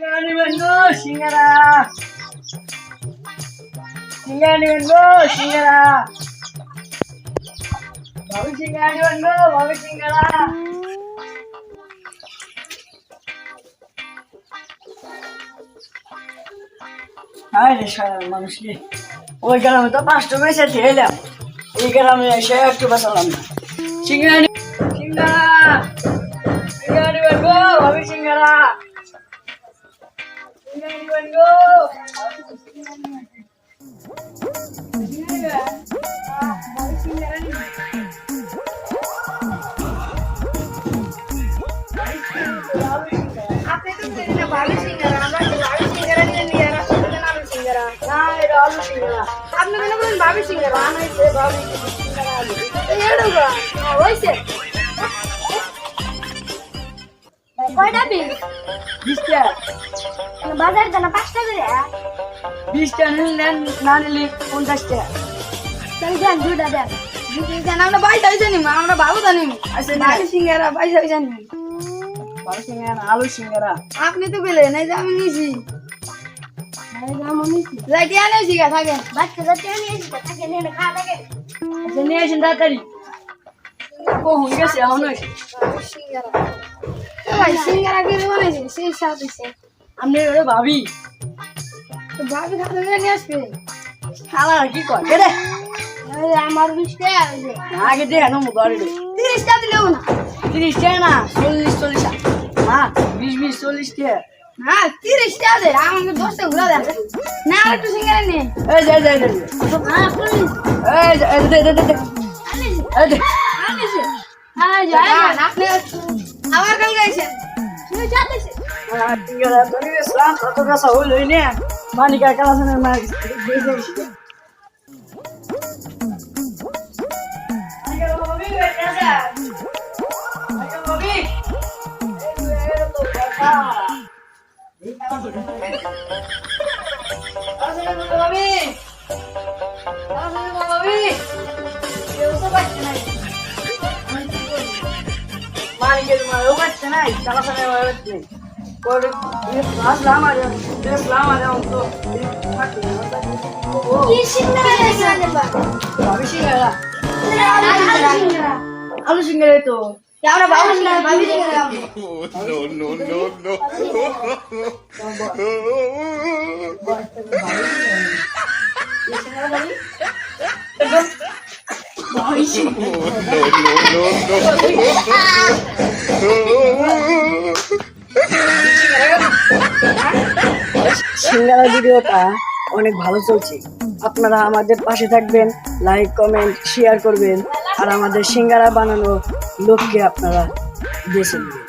Singani Bango, Singara. Singani Bango, Singara. Babu Singani Bango, Babu Singara. Hai রে সারা মানুষকে ওই গ্রামে তো 5টা বেঁচে এলাম এই গ্রামে এসে একটু বাঁচালাম না সিঙ্গারি সিঙ্গারা সিঙ্গারি বানগো ভাবি সিঙ্গারা সিঙ্গারি বানগো আপনি তো বলেন না ভাবি সিঙ্গারা আমরা তো ভাবি সিঙ্গারা নিয়ে আসছি না আলু সিঙ্গারা না এটা আলু সিঙ্গারা আপনি কেন বলেন ভাবি সিঙ্গারা আনাইছে ভাবি সিঙ্গারা আলু এড়োগা হইছে কয়টা পিস 20টা বাজার জানা 5টা করে 20টা নিলেন না নিলে 50টা তাহলে দেন দুইটা দেন দেন আমরা বাইটা হইছে নি আমরা ভালো জানি আচ্ছা না ভাবি সিঙ্গারা বাইটা হইছে নি ভাবি সিঙ্গারা আলু সিঙ্গারা আপনি তো বলেন এই যে আমি নিছি যাইতে আনেছি গা থাকেন বাচ্চা যাতে আনিয়েছি থাকেন এনে খাওয়া থাকে আচ্ছা নিয়ে আসেন তাড়াতাড়ি কখন গেছে এখন হয়েছে সিঙ্গারা ভাই সিঙ্গারা কি বানাইছি সেই স্বাদ হইছে আপনি ওরে ভাবি তো ভাবি খাতে নিয়ে আসবে খালা কি কয় রে আমার 20 টাকা হইছে আগে দে না মুবারে 30 টাকা দিলেও না 30 টাকা না 40 না 20 40 টাকা না 30 টাকা দে আমাকে 10 টাকা ঘুরা দেন না আর একটু সিঙ্গারা নে এই যে না প্লিজ এই দে আনিস এই দে আনিস যাই না আপনি আমার কাল গাইছেন তুমি যাতেছে সিঙ্গারা ধরে ইসলাম কত কাছে হইল নে মানিকা কালাসনের মা বেজে মালিকের মারও পাচ্ছে না চালাচালের মারও পাচ্ছে না করে আসলাম আর দেখলাম আর তো কি সিঙ্গারা আছে ভাবি সিঙ্গারা আলু সিঙ্গারা তো আমরা ভাবি সিঙ্গারা ভাবি সিঙ্গারা No. সিঙ্গারা ভিডিওটা অনেক ভালো চলছে আপনারা আমাদের পাশে থাকবেন লাইক কমেন্ট শেয়ার করবেন আর আমাদের সিঙ্গারা বানানোর লোককে আপনারা বেছে নেবেন।